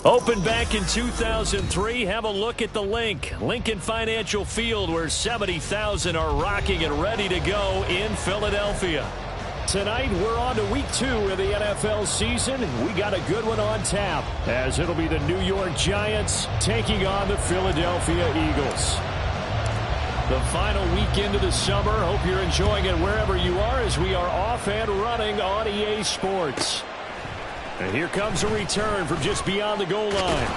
Opened back in 2003, have a look at the link. Lincoln Financial Field, where 70,000 are rocking and ready to go in Philadelphia. Tonight, we're on to week 2 of the NFL season. We got a good one on tap, as it'll be the New York Giants taking on the Philadelphia Eagles. The final weekend of the summer. Hope you're enjoying it wherever you are, as we are off and running on EA Sports. And here comes a return from just beyond the goal line.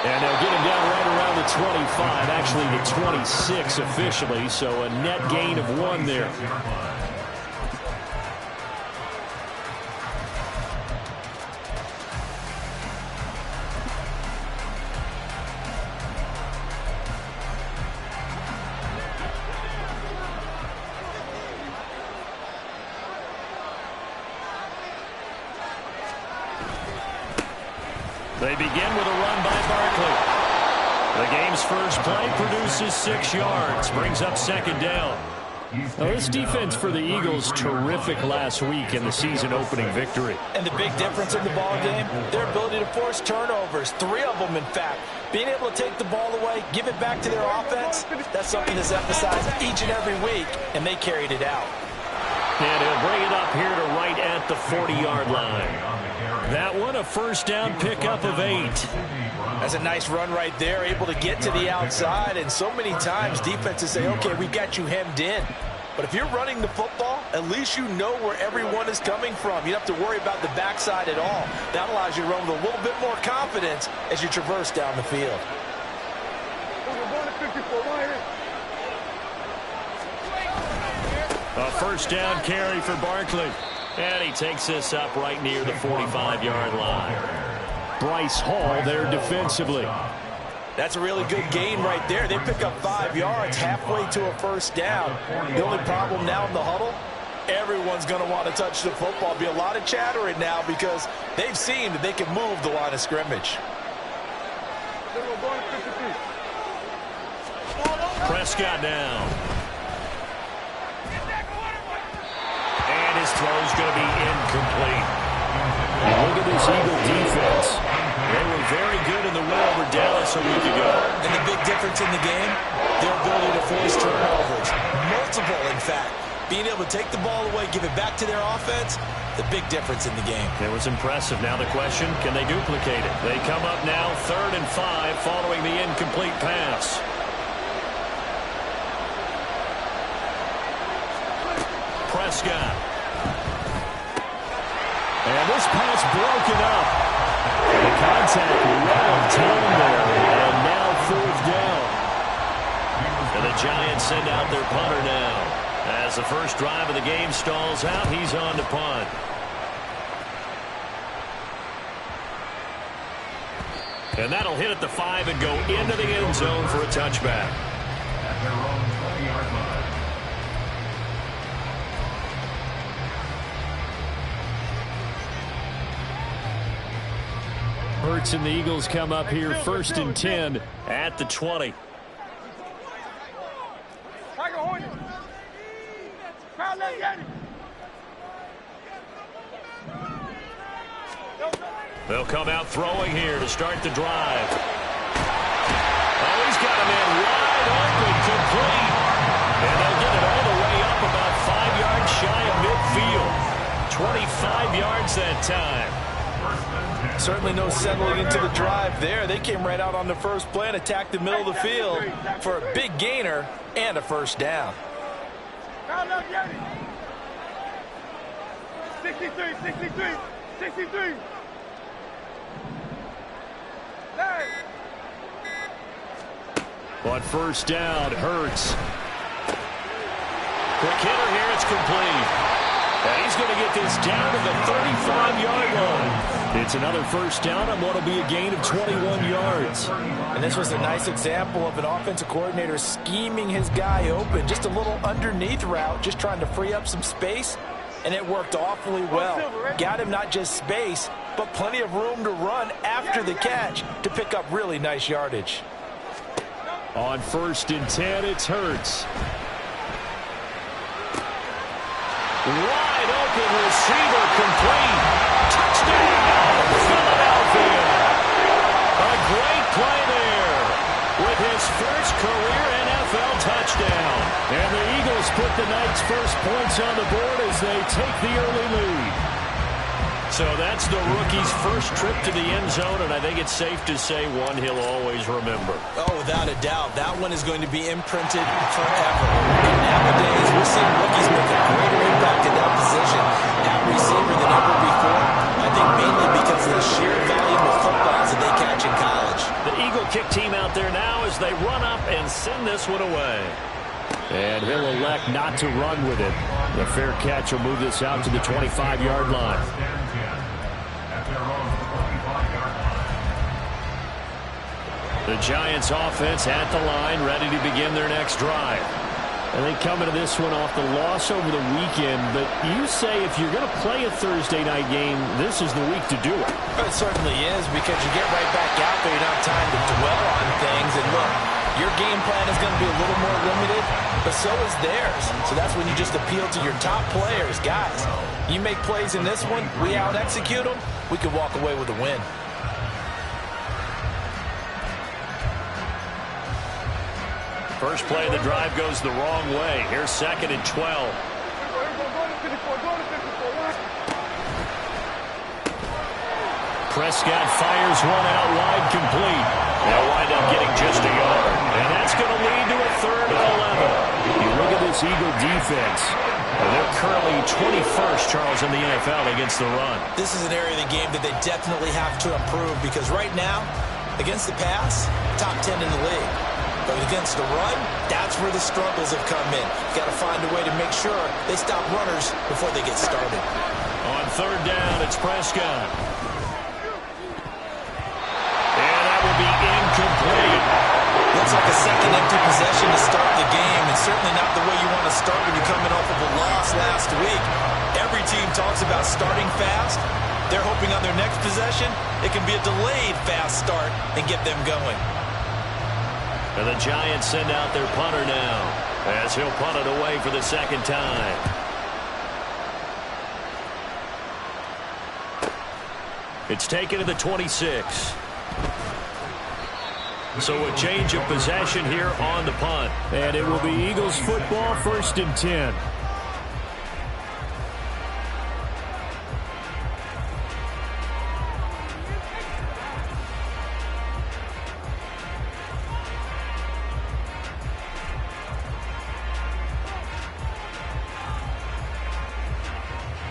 And they'll get him down right around the 25, actually the 26 officially, so a net gain of 1 there. They begin with a run by Barkley. The game's first play produces 6 yards, brings up second down. Now, this defense for the Eagles, terrific last week in the season-opening victory. And the big difference in the ball game, their ability to force turnovers, 3 of them, in fact. Being able to take the ball away, give it back to their offense, that's something that's emphasized each and every week, and they carried it out. And he'll bring it up here to right at the 40-yard line. That one, a first down pickup of 8. That's a nice run right there, able to get to the outside. And so many times defenses say, okay, we've got you hemmed in. But if you're running the football, at least you know where everyone is coming from. You don't have to worry about the backside at all. That allows you to run with a little bit more confidence as you traverse down the field. A first down carry for Barkley. And he takes this up right near the 45-yard line. Bryce Hall there defensively. That's a really good gain right there. They pick up 5 yards halfway to a first down. The only problem now in the huddle, everyone's going to want to touch the football. Be a lot of chattering now because they've seen that they can move the line of scrimmage. Prescott now. And his throw's going to be incomplete. And look at this Eagle defense. They were very good in the win over Dallas a week ago. And the big difference in the game, their ability to force turnovers. Multiple, in fact. Being able to take the ball away, give it back to their offense, the big difference in the game. It was impressive. Now the question, can they duplicate it? They come up now 3rd and 5 following the incomplete pass. Prescott. And this pass broken up. The contact right on time there. And now 4th down. And the Giants send out their punter now. As the first drive of the game stalls out, he's on to punt. And that'll hit at the 5 and go into the end zone for a touchback. At their own 20-yard line. Hurts and the Eagles come up here 1st and 10 at the 20. They'll come out throwing here to start the drive. Oh, he's got him in wide open, complete. And they'll get it all the way up about 5 yards shy of midfield. 25 yards that time. Certainly no settling into the drive there. They came right out on the first play and attacked the middle of the field for a big gainer and a first down. 63. On first down, Hurts. Quick hitter here, it's complete. And he's going to get this down to the 35-yard line. It's another first down on what will be a gain of 21 yards. And this was a nice example of an offensive coordinator scheming his guy open. Just a little underneath route, just trying to free up some space. And it worked awfully well. Got him not just space, but plenty of room to run after the catch to pick up really nice yardage. On 1st and 10, it's Hurts. Wide open receiver complete. Touchdown, Philadelphia. career NFL touchdown. And the Eagles put the night's first points on the board as they take the early lead. So that's the rookie's first trip to the end zone, and I think it's safe to say one he'll always remember. Oh, without a doubt. That one is going to be imprinted forever. And nowadays, we're seeing rookies make a greater impact in that position at receiver than ever before. I think mainly because of the sheer volume of footballs that they catch in college. The Eagle kick team out there now as they run up and send this one away. And he'll elect not to run with it. The fair catch will move this out to the 25-yard line. The Giants offense at the line, ready to begin their next drive. And they come into this one off the loss over the weekend, but you say if you're going to play a Thursday night game, this is the week to do it. It certainly is, because you get right back out there, you don't have time to dwell on things. And look, your game plan is going to be a little more limited, but so is theirs. So that's when you just appeal to your top players. Guys, you make plays in this one, we out-execute them, we can walk away with a win. First play of the drive goes the wrong way. Here's 2nd and 12. Prescott fires one out wide, complete. They'll wind up getting just a yard. And that's going to lead to a 3rd and 11. You look at this Eagle defense. They're currently 21st, Charles, in the NFL against the run. This is an area of the game that they definitely have to improve, because right now, against the pass, top 10 in the league. But against the run, that's where the struggles have come in. Got to find a way to make sure they stop runners before they get started. On 3rd down, it's Prescott. And that will be incomplete. Looks like a second empty possession to start the game, and certainly not the way you want to start when you're coming off of a loss last week. Every team talks about starting fast. They're hoping on their next possession, it can be a delayed fast start and get them going. And the Giants send out their punter now as he'll punt it away for the 2nd time. It's taken to the 26. So a change of possession here on the punt. And it will be Eagles football, 1st and 10.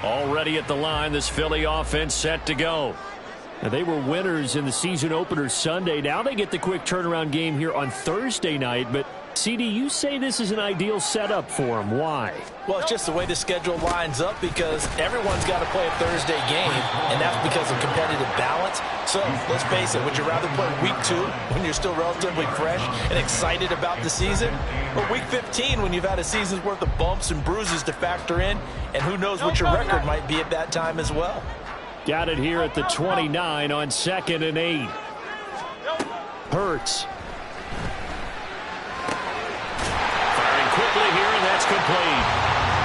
Already at the line, this Philly offense set to go. Now, they were winners in the season opener Sunday. Now they get the quick turnaround game here on Thursday night. But, CD, you say this is an ideal setup for them. Why? Well, it's just the way the schedule lines up, because everyone's got to play a Thursday game, and that's because of competitive balance. So, let's face it, would you rather play week 2 when you're still relatively fresh and excited about the season, or week 15 when you've had a season's worth of bumps and bruises to factor in, and who knows what your record might be at that time as well? Got it here at the 29 on 2nd and 8. Hurts. Firing quickly here, and that's complete.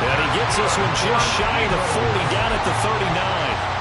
And he gets this one just shy of the 40, down at the 39.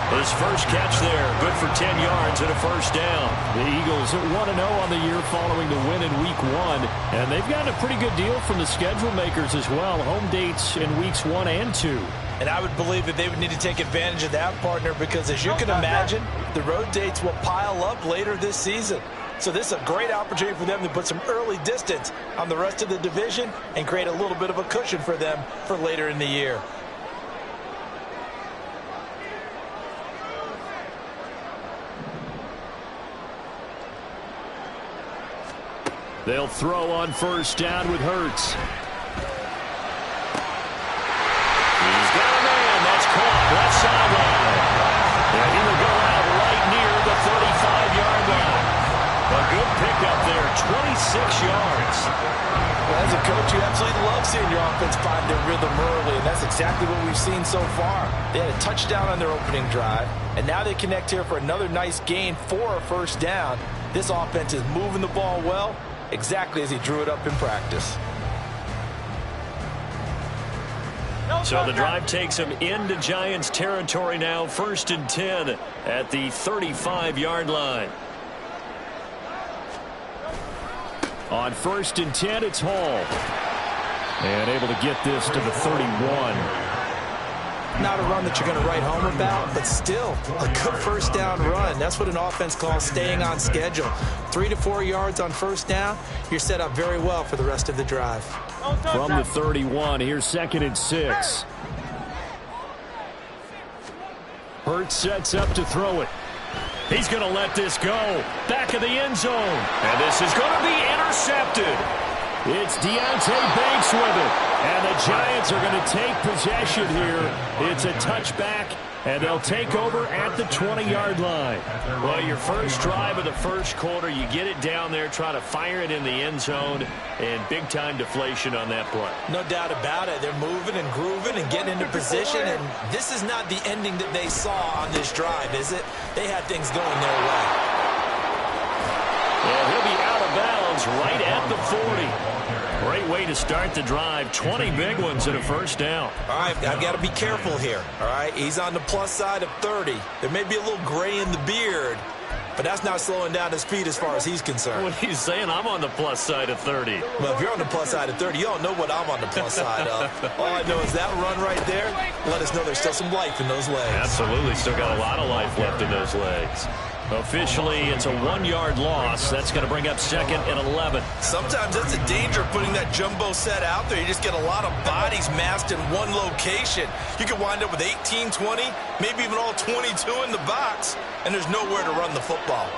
His first catch there, good for 10 yards and a 1st down. The Eagles at 1-0 on the year following the win in Week 1. And they've gotten a pretty good deal from the schedule makers as well. Home dates in Weeks 1 and 2. And I would believe that they would need to take advantage of that, partner, because as you can imagine, the road dates will pile up later this season. So this is a great opportunity for them to put some early distance on the rest of the division and create a little bit of a cushion for them for later in the year. They'll throw on 1st down with Hurts. He's got a man. That's caught left sideline. And he will go out right near the 35-yard line. A good pickup there, 26 yards. Well, as a coach, you absolutely love seeing your offense find their rhythm early, and that's exactly what we've seen so far. They had a touchdown on their opening drive, and now they connect here for another nice gain for a 1st down. This offense is moving the ball well, exactly as he drew it up in practice. So the drive takes him into Giants territory now, 1st and 10 at the 35-yard line. On 1st and 10, it's Hall. And able to get this to the 31. Not a run that you're going to write home about, but still a good first down run. That's what an offense calls staying on schedule. 3 to 4 yards on first down, you're set up very well for the rest of the drive. From the 31, here's 2nd and 6. Hurts sets up to throw it. He's going to let this go. Back of the end zone. And this is going to be intercepted. It's Deontay Banks with it. And the Giants are going to take possession here. It's a touchback, and they'll take over at the 20-yard line. Well, your first drive of the first quarter, you get it down there, try to fire it in the end zone, and big-time deflation on that play. No doubt about it. They're moving and grooving and getting into position, and this is not the ending that they saw on this drive, is it? They had things going their way. And he'll be out of bounds right at the 40. Great way to start the drive. 20 big ones and a first down. All right, I've got to be careful here. All right, he's on the plus side of 30. There may be a little gray in the beard, but that's not slowing down his speed as far as he's concerned. What he's saying, I'm on the plus side of 30. Well, if you're on the plus side of 30, you don't know what I'm on the plus side of. All I know is that run right there let us know there's still some life in those legs. Absolutely, still got a lot of life left in those legs. Officially, it's a 1-yard loss. That's going to bring up 2nd and 11. Sometimes that's the danger of putting that jumbo set out there. You just get a lot of bodies massed in one location. You could wind up with 18, 20, maybe even all 22 in the box, and there's nowhere to run the football.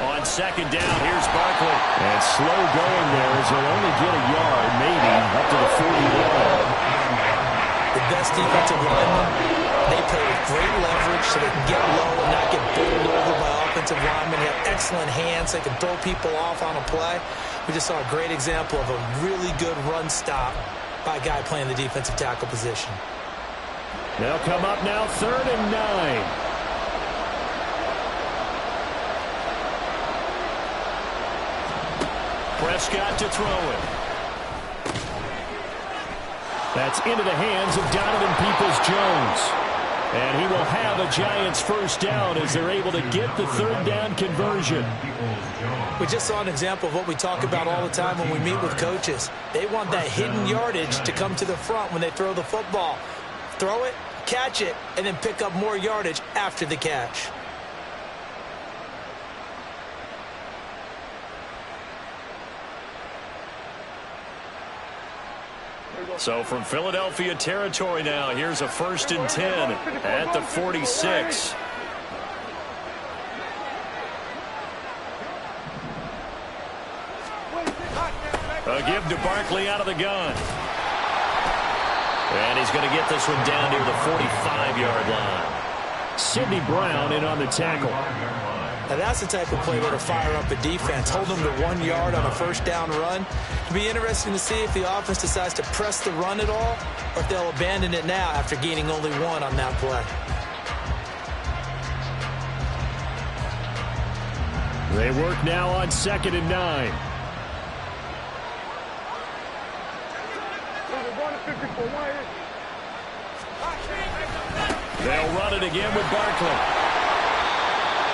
On 2nd down, here's Barkley. And slow going there as he'll only get a yard, maybe, up to the 41. The best defensive linemen, they play with great leverage so they can get low and not get bowled over by offensive linemen. They have excellent hands. They can throw people off on a play. We just saw a great example of a really good run stop by a guy playing the defensive tackle position. They'll come up now 3rd and 9. Prescott to throw it. That's into the hands of Donovan Peoples-Jones. And he will have a Giants first down as they're able to get the 3rd down conversion. We just saw an example of what we talk about all the time when we meet with coaches. They want that hidden yardage to come to the front when they throw the football. Throw it, catch it, and then pick up more yardage after the catch. So from Philadelphia territory now, here's a 1st and 10 at the 46. A give to Barkley out of the gun. And he's going to get this one down near the 45-yard line. Sidney Brown in on the tackle. Now that's the type of play that'll fire up a defense. Hold them to 1 yard on a first down run. It'll be interesting to see if the offense decides to press the run at all or if they'll abandon it now after gaining only 1 on that play. They work now on 2nd and 9. They'll run it again with Barkley.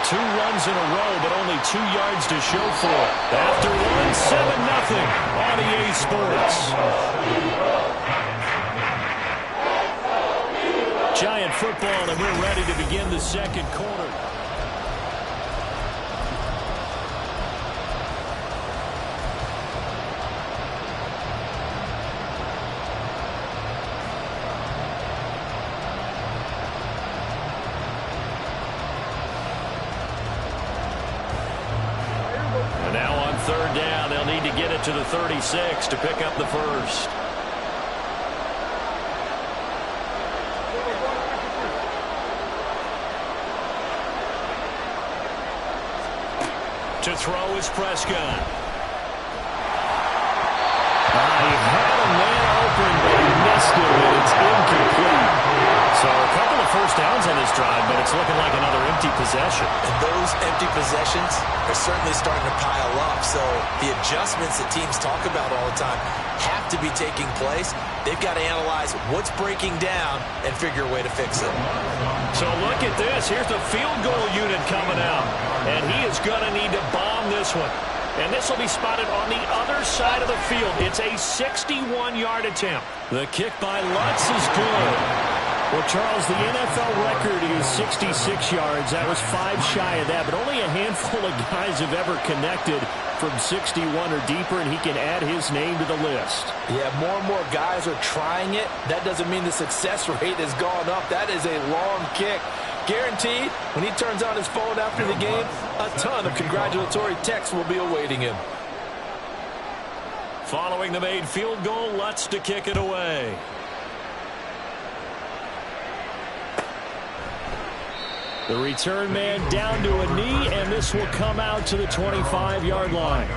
2 runs in a row, but only 2 yards to show for it. After 1, 7-0 on EA Sports. Giant football, and we're ready to begin the 2nd quarter. To the 36 to pick up the first. To throw is Prescott. He had a man open, but he missed it, and it's incomplete. So a couple of first downs on this drive, but it's looking like another empty possession. And those empty possessions are certainly starting to pile up. So the adjustments that teams talk about all the time have to be taking place. They've got to analyze what's breaking down and figure a way to fix it. So look at this. Here's the field goal unit coming out. And he is going to need to bomb this one. And this will be spotted on the other side of the field. It's a 61-yard attempt. The kick by Lutz is good. Well, Charles, the NFL record is 66 yards. That was 5 shy of that, but only a handful of guys have ever connected from 61 or deeper, and he can add his name to the list. Yeah, more and more guys are trying it. That doesn't mean the success rate has gone up. That is a long kick. Guaranteed, when he turns on his phone after the game, a ton of congratulatory texts will be awaiting him. Following the made field goal, Lutz to kick it away. The return man down to a knee, and this will come out to the 25-yard line.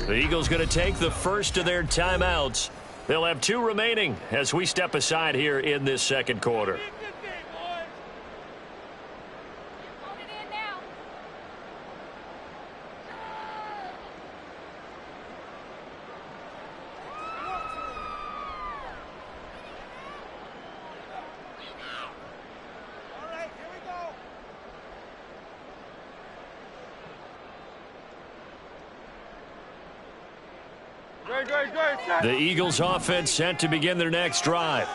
The Eagles going to take the first of their timeouts. They'll have 2 remaining as we step aside here in this second quarter. The Eagles offense set to begin their next drive.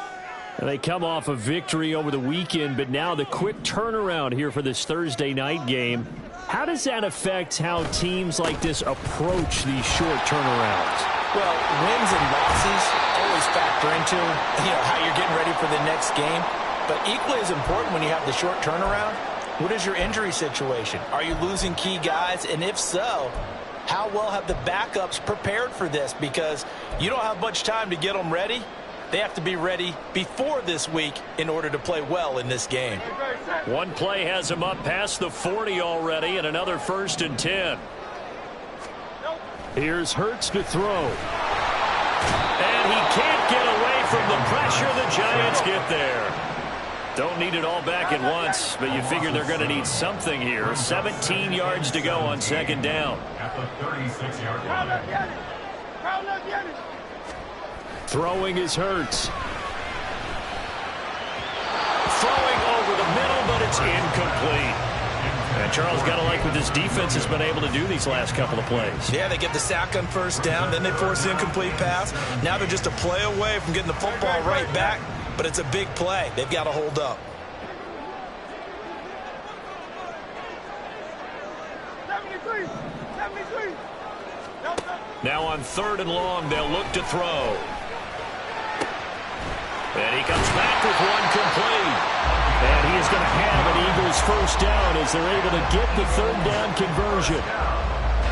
They come off a victory over the weekend, but now the quick turnaround here for this Thursday night game. How does that affect how teams like this approach these short turnarounds? Well, wins and losses always factor into how you're getting ready for the next game. But equally as important when you have the short turnaround, what is your injury situation? Are you losing key guys? And if so, how well have the backups prepared for this? Because you don't have much time to get them ready. They have to be ready before this week in order to play well in this game. One play has him up past the 40 already, and another 1st and 10. Here's Hurts to throw. And he can't get away from the pressure. The Giants get there. Don't need it all back at once, but you figure they're going to need something here. 17 yards to go on 2nd down. Throwing is Hurts. Throwing over the middle, but it's incomplete. And Charles, got to like what this defense has been able to do these last couple of plays. Yeah, they get the sack on 1st down, then they force the incomplete pass. Now they're just a play away from getting the football right back, but it's a big play. They've got to hold up. Now on 3rd and long, they'll look to throw. And he comes back with one complete. And he is going to have an Eagles 1st down as they're able to get the 3rd down conversion.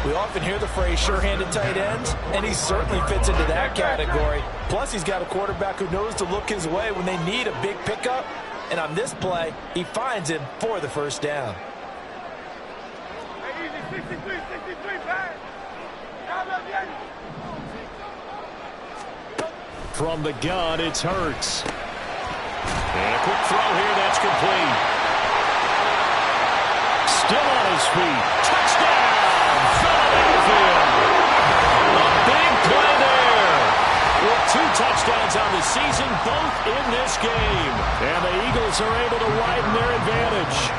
We often hear the phrase sure-handed tight ends, and he certainly fits into that category. Plus, he's got a quarterback who knows to look his way when they need a big pickup. And on this play, he finds him for the 1st down. From the gun, it's Hurts. And a quick throw here, that's complete. Still on his feet. Touchdown, Philadelphia. A big play there. With 2 touchdowns on the season, both in this game. And the Eagles are able to widen their advantage.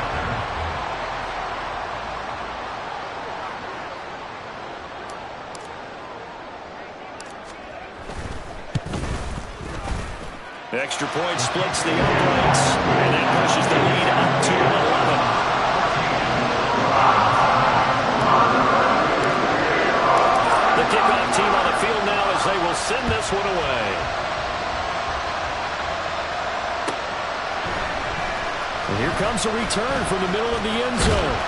Extra point splits the uprights, and that pushes the lead up to 11. The kickoff team on the field now as they will send this one away. And here comes a return from the middle of the end zone.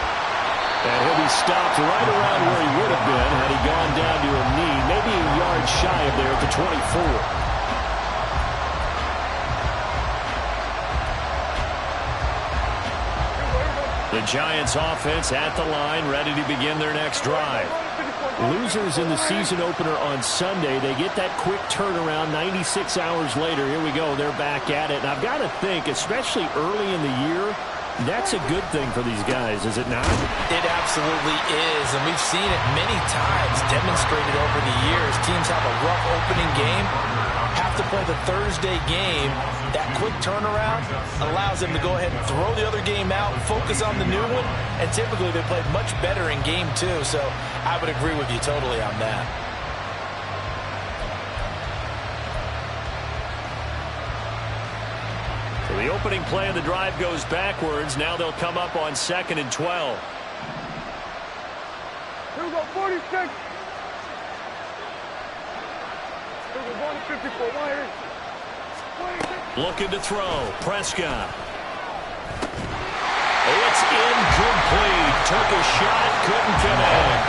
And he'll be stopped right around where he would have been had he gone down to a knee, maybe a yard shy of there at the 24. The Giants offense at the line, ready to begin their next drive. Losers in the season opener on Sunday, they get that quick turnaround 96 hours later. Here we go, they're back at it. And I've got to think, especially early in the year, that's a good thing for these guys, is it not? It absolutely is, and we've seen it many times demonstrated over the years. Teams have a rough opening game, have to play the Thursday game. That quick turnaround allows them to go ahead and throw the other game out, focus on the new one, and typically they play much better in game two, so I would agree with you totally on that. So the opening play of the drive goes backwards. Now they'll come up on 2nd and 12. Here we go, 46. Here we go, 54. Wire. Looking to throw. Prescott. It's incomplete. Took a shot, couldn't connect.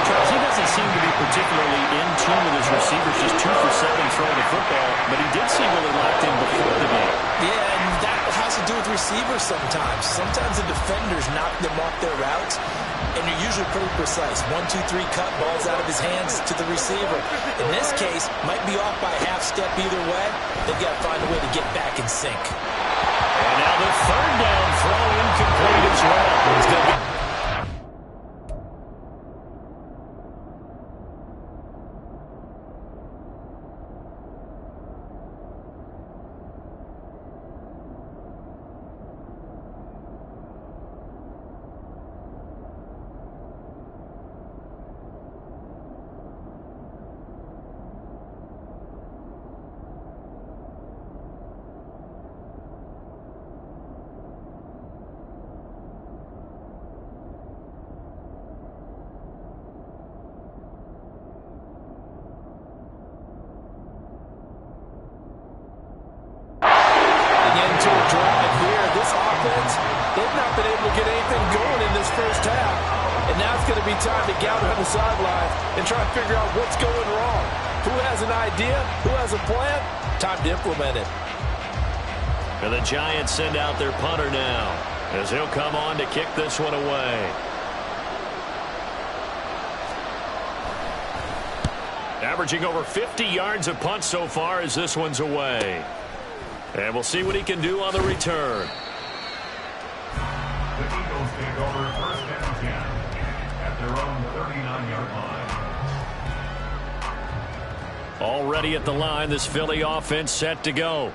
Charles, he doesn't seem to be particularly in tune with his receivers. Just 2 for 7 throwing the football, but he did seem really locked in before the game. Yeah, and that has to do with receivers sometimes. Sometimes the defenders knock them off their routes, and you're usually pretty precise. 1, 2, 3 cut, balls out of his hands to the receiver. In this case, might be off by a half step either way. They've got to find a way to get back in sync. And now the 3rd down throw incomplete as well. It's going to be they've not been able to get anything going in this first half. And now it's going to be time to gather on the sidelines and try to figure out what's going wrong. Who has an idea? Who has a plan? Time to implement it. And the Giants send out their punter now, as he'll come on to kick this one away. Averaging over 50 yards a punt so far as this one's away. And we'll see what he can do on the return. The Eagles take over 1st and 10 at their own 39-yard line. Already at the line, this Philly offense set to go.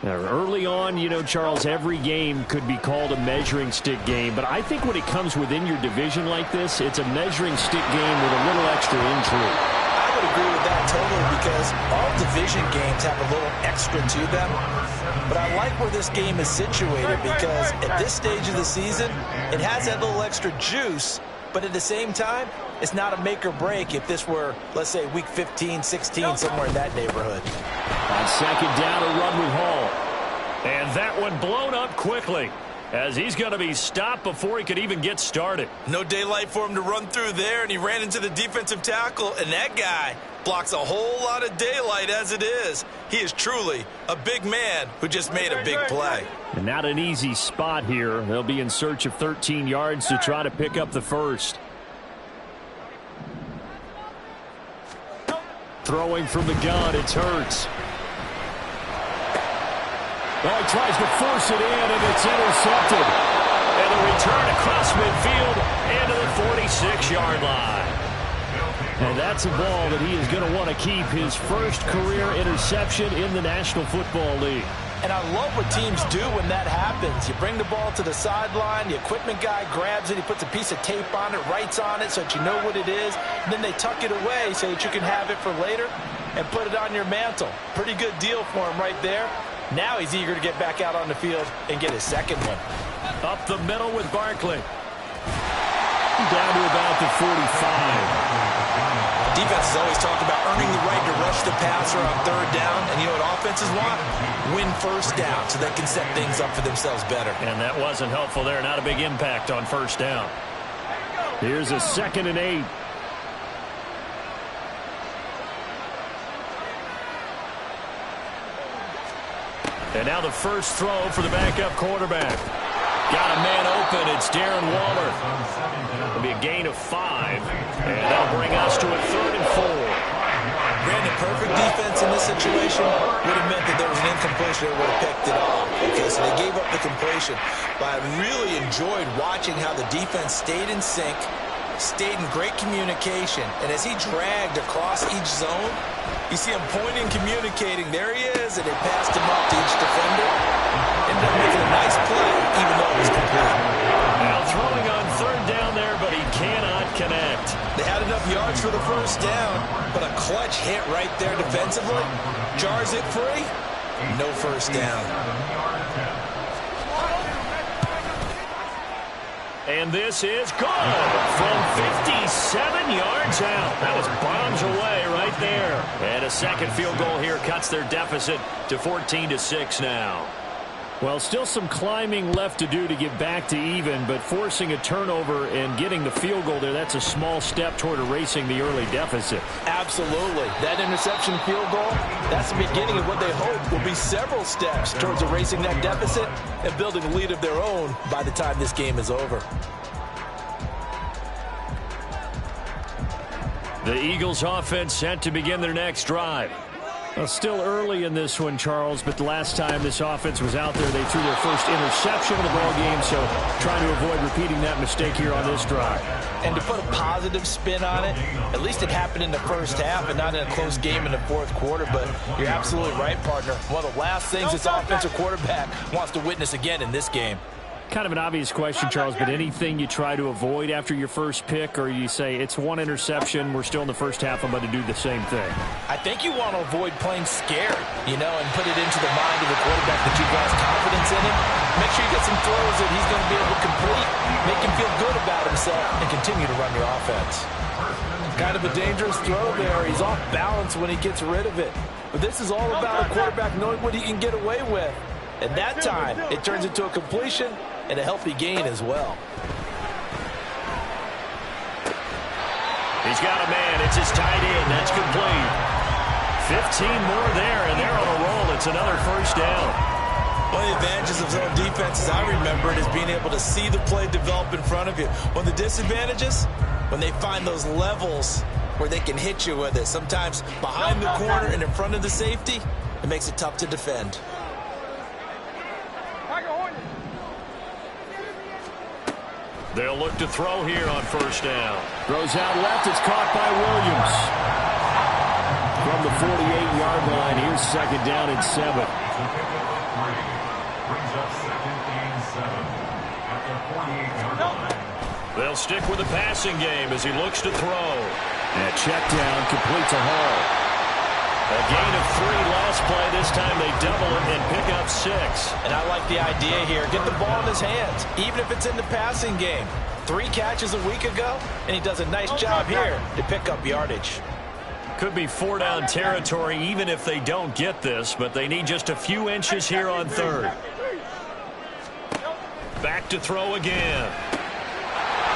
Now, early on, you know, Charles, every game could be called a measuring stick game. But I think when it comes within your division like this, it's a measuring stick game with a little extra intrigue. I would agree with that totally, because all division games have a little extra to them. But I like where this game is situated, because at this stage of the season, it has that little extra juice, but at the same time, it's not a make or break if this were, let's say, week 15, 16, somewhere in that neighborhood. On 2nd down, a run with Hall. And that one blown up quickly, as he's going to be stopped before he could even get started. No daylight for him to run through there, and he ran into the defensive tackle, and that guy blocks a whole lot of daylight as it is. He is truly a big man who just made a big play. And not an easy spot here. They'll be in search of 13 yards to try to pick up the first. Throwing from the gun, it's Hurts. Well, he tries to force it in, and it's intercepted. And the return across midfield into the 46-yard line. And that's a ball that he is going to want to keep, his first career interception in the National Football League. And I love what teams do when that happens. You bring the ball to the sideline, the equipment guy grabs it, he puts a piece of tape on it, writes on it so that you know what it is, and then they tuck it away so that you can have it for later and put it on your mantle. Pretty good deal for him right there. Now he's eager to get back out on the field and get his second one. Up the middle with Barkley. Down to about the 45. Defenses always talk about earning the right to rush the passer on 3rd down, and you know what offenses want? Win 1st down so they can set things up for themselves better. And that wasn't helpful there. Not a big impact on 1st down. Here's a 2nd and 8. And now the first throw for the backup quarterback. Got a man open. It's Darren Waller. It'll be a gain of 5. And that'll bring us to a 3rd and 4. Brandon, perfect defense in this situation would have meant that there was an incompletion that would have picked it off. Okay, so they gave up the completion. But I really enjoyed watching how the defense stayed in sync, stayed in great communication. And as he dragged across each zone, you see him pointing, communicating. There he is, and they passed him up to each defender. Ended up making a nice play, even though it was complete. Now throwing on 3rd down there, but he cannot connect. They had enough yards for the first down, but a clutch hit right there defensively. Jars it free. No first down. And this is good from 57 yards out. That was bombs away right there. And a second field goal here cuts their deficit to 14-6 now. Well, still some climbing left to do to get back to even, but forcing a turnover and getting the field goal there, that's a small step toward erasing the early deficit. Absolutely. That interception field goal, that's the beginning of what they hope will be several steps towards erasing that deficit and building a lead of their own by the time this game is over. The Eagles offense set to begin their next drive. Well, still early in this one, Charles, but the last time this offense was out there, they threw their first interception of the ball game, so trying to avoid repeating that mistake here on this drive. And to put a positive spin on it, at least it happened in the first half and not in a close game in the fourth quarter, but you're absolutely right, partner. One of the last things this offensive quarterback wants to witness again in this game. Kind of an obvious question, Charles, but anything you try to avoid after your first pick, or you say it's one interception, we're still in the first half, I'm going to do the same thing? I think you want to avoid playing scared, and put it into the mind of the quarterback that you've lost confidence in him. Make sure you get some throws that he's going to be able to complete, make him feel good about himself, and continue to run your offense. Kind of a dangerous throw there. He's off balance when he gets rid of it. But this is all about a quarterback knowing what he can get away with. And that time, it turns into a completion and a healthy gain as well. He's got a man. It's his tight end. That's complete. 15 more there, and they're on a roll. It's another first down. One of the advantages of zone defense, as I remember it, is being able to see the play develop in front of you. One of the disadvantages, when they find those levels where they can hit you with it, sometimes behind the corner and in front of the safety, it makes it tough to defend. They'll look to throw here on first down. Throws out left. It's caught by Williams. From the 48-yard line, here's 2nd down and 7. They'll stick with the passing game as he looks to throw. And a check down, complete to Hall. A gain of 3 last play. This time they double it and pick up 6. And I like the idea here. Get the ball in his hands, even if it's in the passing game. 3 catches a week ago, and he does a nice job here to pick up yardage. Could be 4-down territory even if they don't get this, but they need just a few inches here on 3rd. Back to throw again.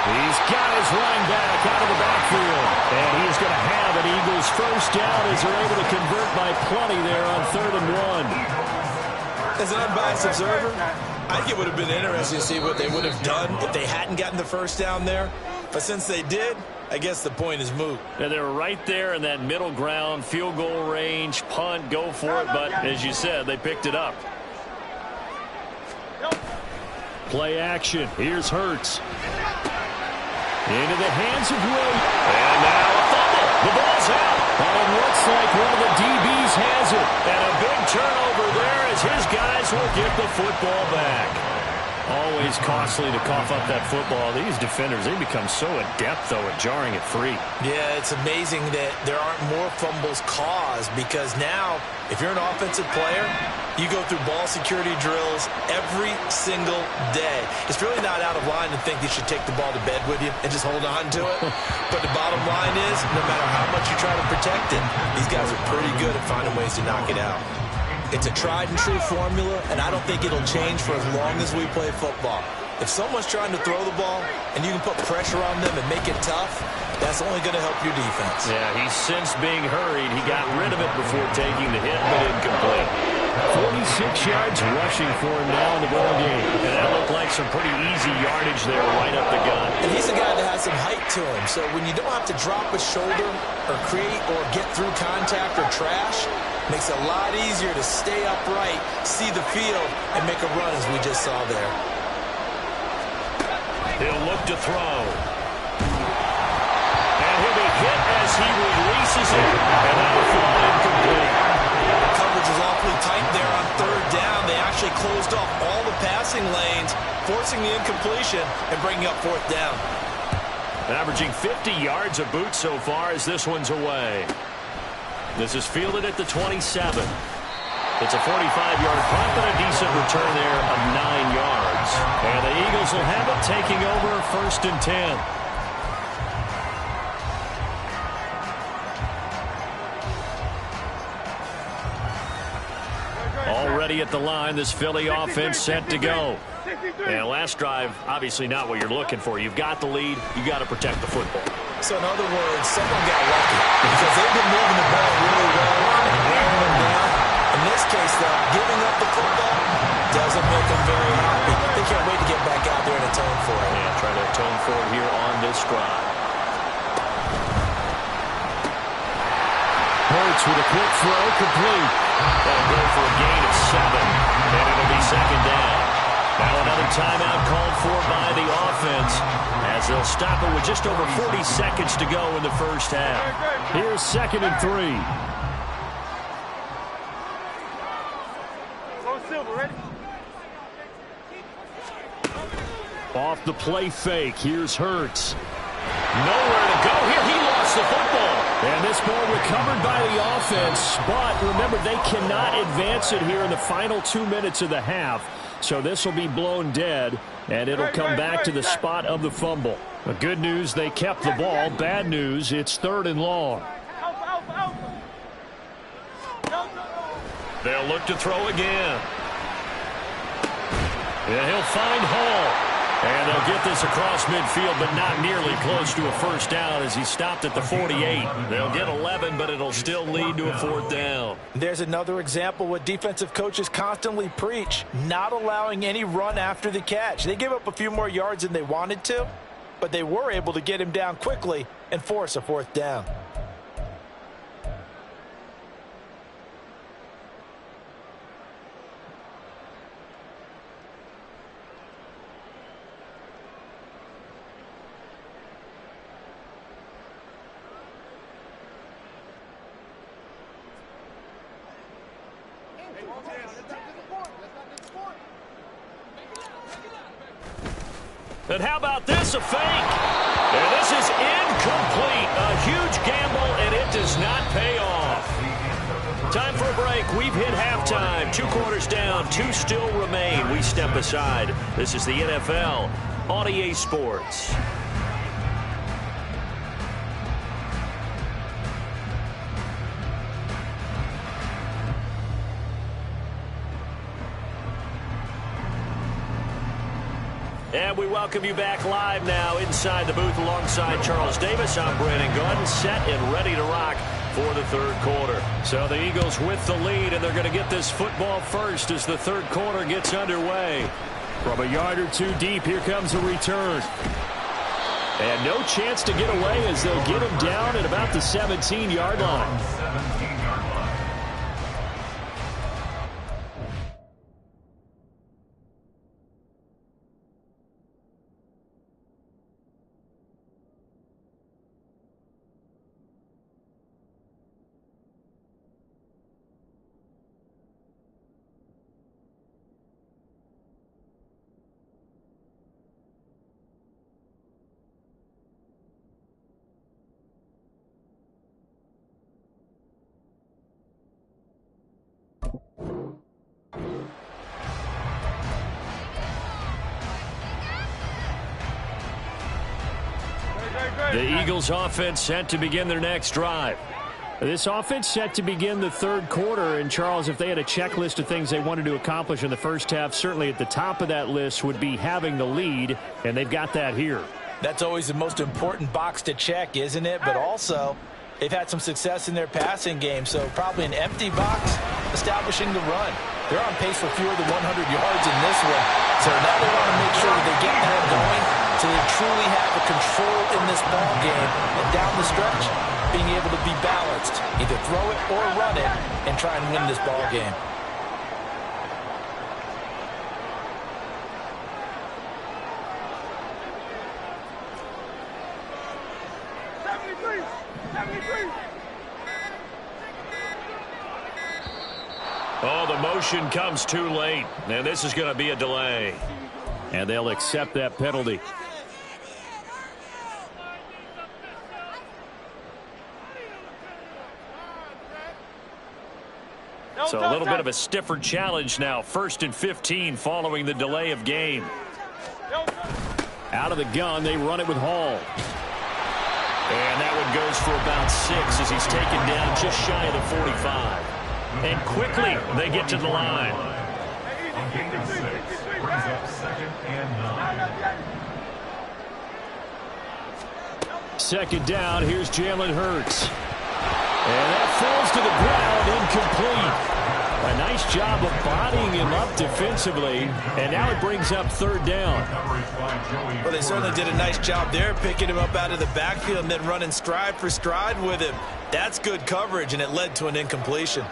He's got his running back out of the backfield. And he's going to have an Eagles first down as they're able to convert by plenty there on 3rd and 1. As an unbiased observer, I think it would have been interesting to see what they would have done if they hadn't gotten the first down there. But since they did, I guess the point is moot. Yeah, they were right there in that middle ground, field goal range, punt, go for it. But as you said, they picked it up. Play action. Here's Hurts. Into the hands of Williams. And now a fumble. The ball's out. And it looks like one of the DBs has it. And a big turnover there as his guys will get the football back. Always costly to cough up that football. These defenders, they become so adept, though, at jarring it free. Yeah, it's amazing that there aren't more fumbles caused because now, if you're an offensive player, you go through ball security drills every single day. It's really not out of line to think you should take the ball to bed with you and just hold on to it. But the bottom line is, no matter how much you try to protect it, these guys are pretty good at finding ways to knock it out. It's a tried and true formula, and I don't think it'll change for as long as we play football. If someone's trying to throw the ball and you can put pressure on them and make it tough, that's only going to help your defense. Yeah, he's since being hurried. He got rid of it before taking the hit, but incomplete. 46 yards rushing for him now in the ball game. And that looked like some pretty easy yardage there right up the gut. And he's a guy that has some height to him. So when you don't have to drop a shoulder or create or get through contact or trash, makes it a lot easier to stay upright, see the field, and make a run as we just saw there. He'll look to throw. And he'll be hit as he releases it. And that'll fall incomplete. Coverage is awfully tight there on third down. They actually closed off all the passing lanes, forcing the incompletion and bringing up fourth down. Averaging 50 yards a boot so far as this one's away. This is fielded at the 27. It's a 45-yard punt, but a decent return there of 9 yards. And the Eagles will have it, taking over 1st and 10. Already at the line, this Philly offense set to go. And last drive, obviously not what you're looking for. You've got the lead. You got to protect the football. So in other words, someone got lucky because they've been moving the ball really well and wearing them down. In this case, though, giving up the football doesn't make them very happy. They can't wait to get back out there and atone for it. Yeah, try to atone for it here on this drive. Hurts with a quick throw, complete. That'll go for a gain of 7, and it'll be 2nd down. Now another timeout called for by the offense as they'll stop it with just over 40 seconds to go in the first half. Here's 2nd and 3. Off the play fake, here's Hurts. Nowhere to go here. He lost the football. And this ball recovered by the offense. But remember, they cannot advance it here in the final 2 minutes of the half. So this will be blown dead, and it'll come back to the spot of the fumble. But good news, they kept the ball. Bad news, it's 3rd and long. They'll look to throw again. Yeah, he'll find Hall. And they'll get this across midfield, but not nearly close to a first down as he stopped at the 48. They'll get 11, but it'll still lead to a 4th down. There's another example what defensive coaches constantly preach, not allowing any run after the catch. They gave up a few more yards than they wanted to, but they were able to get him down quickly and force a 4th down. And how about this, a fake? And this is incomplete. A huge gamble, and it does not pay off. Time for a break. We've hit halftime. 2 quarters down, 2 still remain. We step aside. This is the NFL on EA Sports. And we welcome you back live now inside the booth alongside Charles Davis. I'm Brandon Gunn, set and ready to rock for the 3rd quarter. So the Eagles with the lead, and they're going to get this football first as the 3rd quarter gets underway. From a yard or 2 deep, here comes a return. And no chance to get away as they'll get him down at about the 17-yard line. 17-yard line. The Eagles offense set to begin their next drive. This offense set to begin the third quarter. And, Charles, if they had a checklist of things they wanted to accomplish in the first half, certainly at the top of that list would be having the lead, and they've got that here. That's always the most important box to check, isn't it? But also, they've had some success in their passing game, so probably an empty box establishing the run. They're on pace for fewer than 100 yards in this one, so now they want to make sure that they get that going so they truly have a control in this ball game. And down the stretch, being able to be balanced, either throw it or run it, and try and win this ball game. Oh, the motion comes too late, and this is going to be a delay. And they'll accept that penalty. So a little bit of a stiffer challenge now. 1st and 15 following the delay of game. Out of the gun, they run it with Hall. And that one goes for about 6 as he's taken down just shy of the 45. And quickly, they get to the line. On gain of 6, brings up 2nd and 9. Second down, here's Jalen Hurts. And that falls to the ground, incomplete. A nice job of bodying him up defensively, and now it brings up 3rd down. Well, they certainly did a nice job there, picking him up out of the backfield and then running stride for stride with him. That's good coverage, and it led to an incompletion.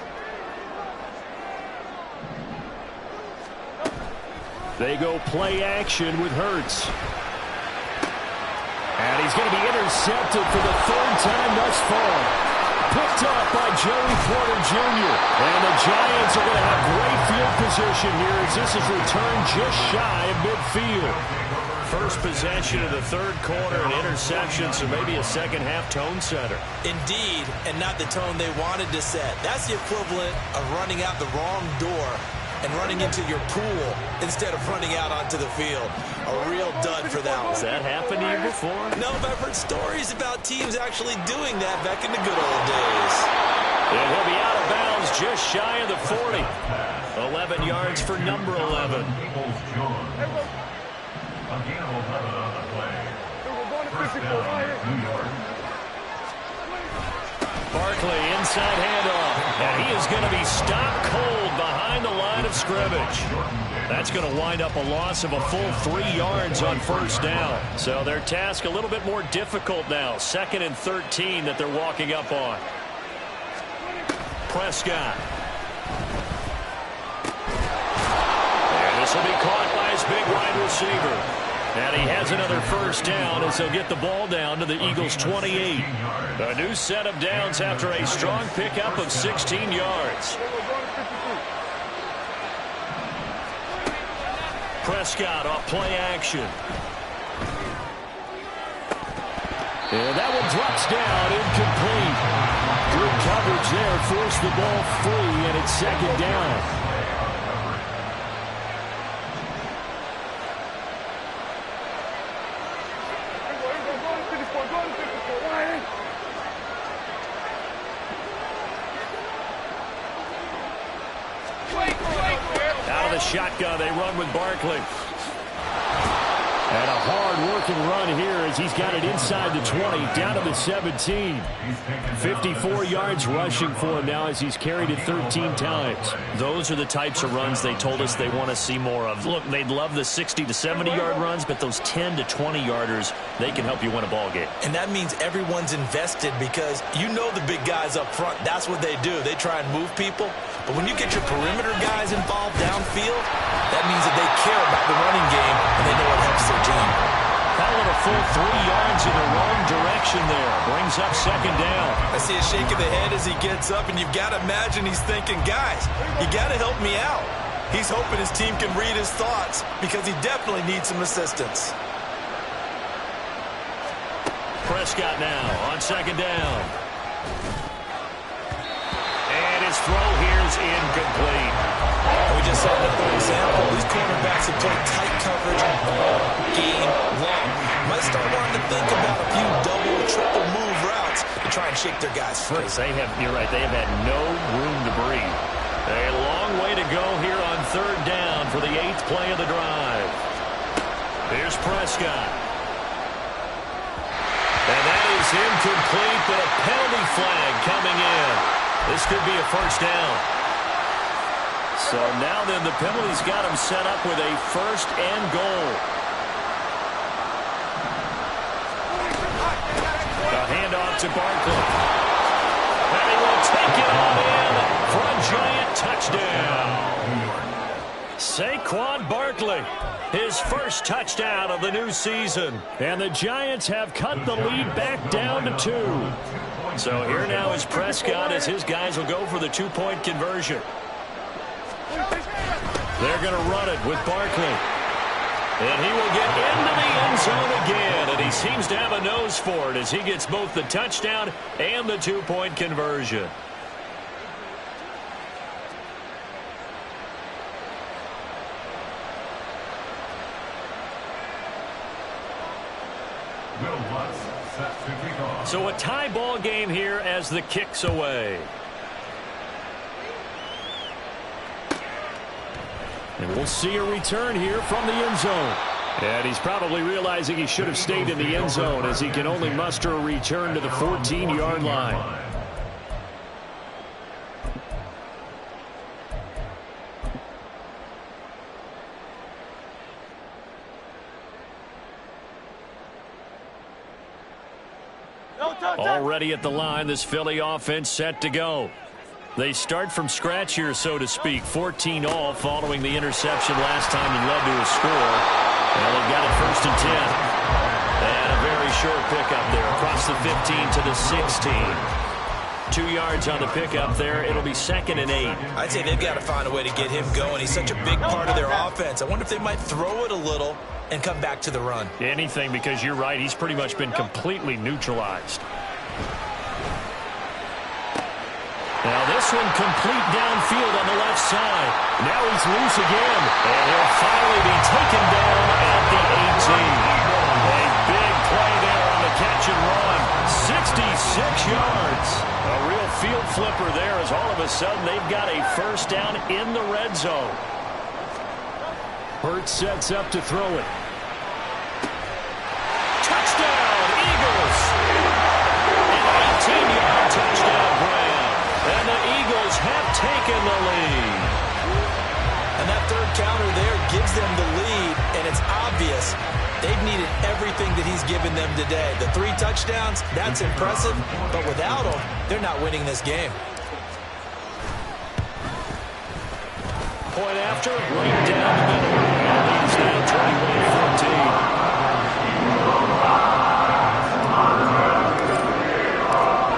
They go play action with Hurts. And he's going to be intercepted for the 3rd time thus far. Picked up by Joey Porter Jr. And the Giants are going to have great field position here as this is returned just shy of midfield. First possession of the 3rd quarter, an interception, so maybe a second-half tone setter. Indeed, and not the tone they wanted to set. That's the equivalent of running out the wrong door and running into your pool instead of running out onto the field. A real dud for that one. Has that happened to you before? No, but I've heard stories about teams actually doing that back in the good old days. And he'll be out of bounds just shy of the 40. 11 yards for number 11. A gain of 11 on the play. 1st down, New York. Barkley inside handoff, and he is going to be stopped cold behind the line of scrimmage. That's going to wind up a loss of a full 3 yards on 1st down. So their task a little bit more difficult now. 2nd and 13 that they're walking up on. Prescott. And this will be caught by his big wide receiver. And he has another 1st down as he'll get the ball down to the Eagles' 28. A new set of downs after a strong pickup of 16 yards. Prescott off play action. And that one drops down, incomplete. Good coverage there, forced the ball free, and it's 2nd down. Out of the shotgun, they run with Barkley. And a hard-working run here as he's got it inside the 20, down to the 17. 54 yards rushing for him now as he's carried it 13 times. Those are the types of runs they told us they want to see more of. Look, they'd love the 60 to 70-yard runs, but those 10 to 20-yarders, they can help you win a ball game. And that means everyone's invested because you know the big guys up front. That's what they do. They try and move people. But when you get your perimeter guys involved downfield, that means that they care about the running game and they know it helps their team. Calling a full 3 yards in the wrong direction there. Brings up 2nd down. I see a shake of the head as he gets up, and you've got to imagine he's thinking, guys, you got to help me out. He's hoping his team can read his thoughts because he definitely needs some assistance. Prescott now on 2nd down. And his throw here is incomplete. We just saw another example. These cornerbacks have played tight coverage all game long. Might start wanting to think about a few double or triple move routes to try and shake their guys free. You're right, they have had no room to breathe. A long way to go here on third down for the 8th play of the drive. Here's Prescott. And that is incomplete, but a penalty flag coming in. This could be a first down. So now then, the penalty's got him set up with a first and goal. The handoff to Barkley. And he will take it on in for a giant touchdown. Saquon Barkley, his first touchdown of the new season. And the Giants have cut the lead back down to 2. So here now is Prescott as his guys will go for the 2-point conversion. They're going to run it with Barkley. And he will get into the end zone again. And he seems to have a nose for it as he gets both the touchdown and the 2-point conversion. So a tie ball game here as the kick's away. And we'll see a return here from the end zone. And he's probably realizing he should have stayed in the end zone as he can only muster a return to the 14-yard line. Already at the line, this Philly offense set to go. They start from scratch here, so to speak. 14 all following the interception last time that led to a score. And they've got it 1st and 10. And a very short pickup there across the 15 to the 16. 2 yards on the pickup there. It'll be 2nd and 8. I'd say they've got to find a way to get him going. He's such a big part of their offense. I wonder if they might throw it a little and come back to the run. Anything, because you're right. He's pretty much been completely neutralized. Now this one complete downfield on the left side. Now he's loose again. And he'll finally be taken down at the 18. A big play there on the catch and run. 66 yards. A real field flipper there as all of a sudden they've got a first down in the red zone. Hurts sets up to throw it. Touchdown, Eagles. An 18-yard touchdown grab. And the Eagles have taken the lead. And that third counter there gives them the lead, and it's obvious they've needed everything that he's given them today. The 3 touchdowns, that's impressive, but without them, they're not winning this game. Point after, right down the middle. And he's now 21-14.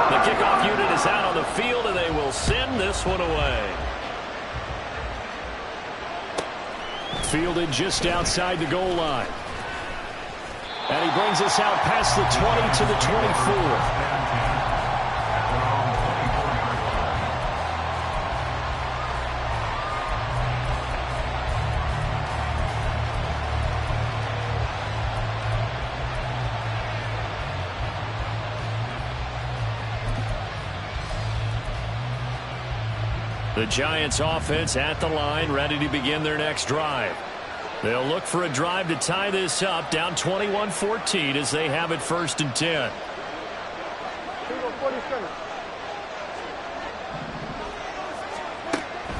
The kickoff unit is out on the field, and they will send this one away. Fielded just outside the goal line. And he brings us out past the 20 to the 24. The Giants offense at the line, ready to begin their next drive. They'll look for a drive to tie this up, down 21-14 as they have it 1st and 10.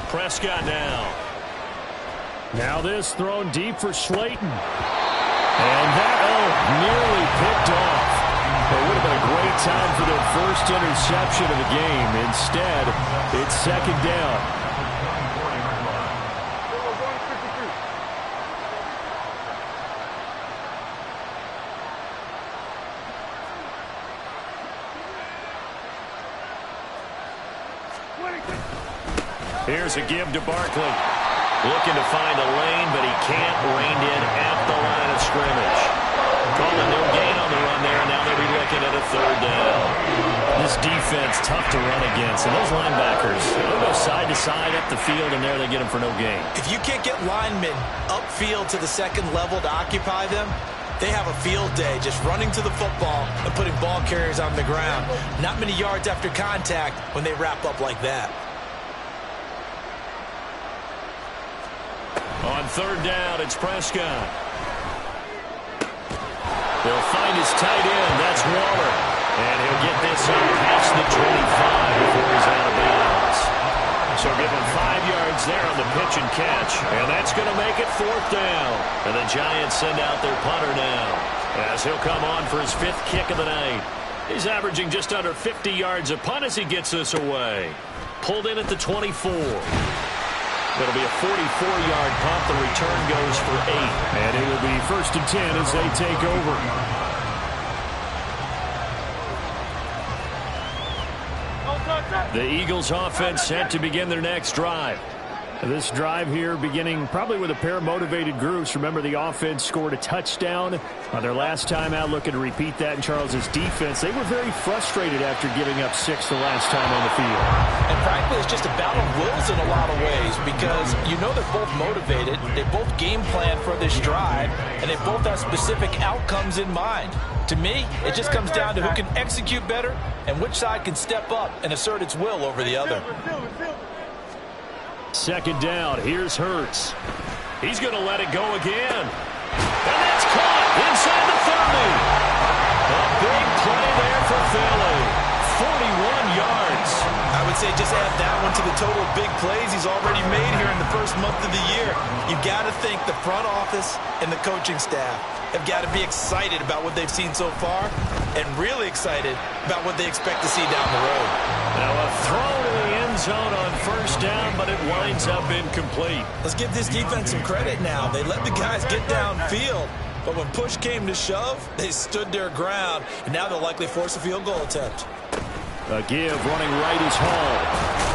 Prescott now. Now this thrown deep for Slayton. And that, nearly picked off. It would have been a great time for their first interception of the game. Instead, it's 2nd down. Here's a give to Barkley. Looking to find a lane, but he can't. Reined in at the line of scrimmage. Calling no gain on the run there. Now they'll be looking at a 3rd down. This defense tough to run against. And those linebackers, they'll go side to side up the field, and there they get them for no gain. If you can't get linemen upfield to the 2nd level to occupy them, They have a field day just running to the football and putting ball carriers on the ground. Not many yards after contact when they wrap up like that. On third down, it's Prescott. He'll find his tight end. That's Waller. And he'll get this up past the 25 before he's out of bounds. So give him 5 yards there on the pitch and catch. And that's going to make it fourth down. And the Giants send out their punter now, as he'll come on for his 5th kick of the night. He's averaging just under 50 yards a punt as he gets this away. Pulled in at the 24. It'll be a 44-yard punt. The return goes for 8. And it will be 1st and 10 as they take over. The Eagles offense set to begin their next drive. This drive here beginning probably with a pair of motivated groups. Remember, the offense scored a touchdown on their last time out. Looking to repeat that in Charles's defense. They were very frustrated after giving up 6 the last time on the field. And frankly, it's just a battle of wills in a lot of ways, because you know they're both motivated. They both game plan for this drive, and they both have specific outcomes in mind. To me, it just comes down to who can execute better and which side can step up and assert its will over the other. Second down. Here's Hurts. He's going to let it go again. And that's caught inside the 30. A big play there for Philly. 41 yards. I would say just add that one to the total of big plays he's already made here in the first month of the year. You've got to think the front office and the coaching staff have got to be excited about what they've seen so far and really excited about what they expect to see down the road. Now a throw to the end zone on first down, but it winds up incomplete. Let's give this defense some credit now. They let the guys get downfield, but when push came to shove, they stood their ground, and now they'll likely force a field goal attempt. A give running right is Hall.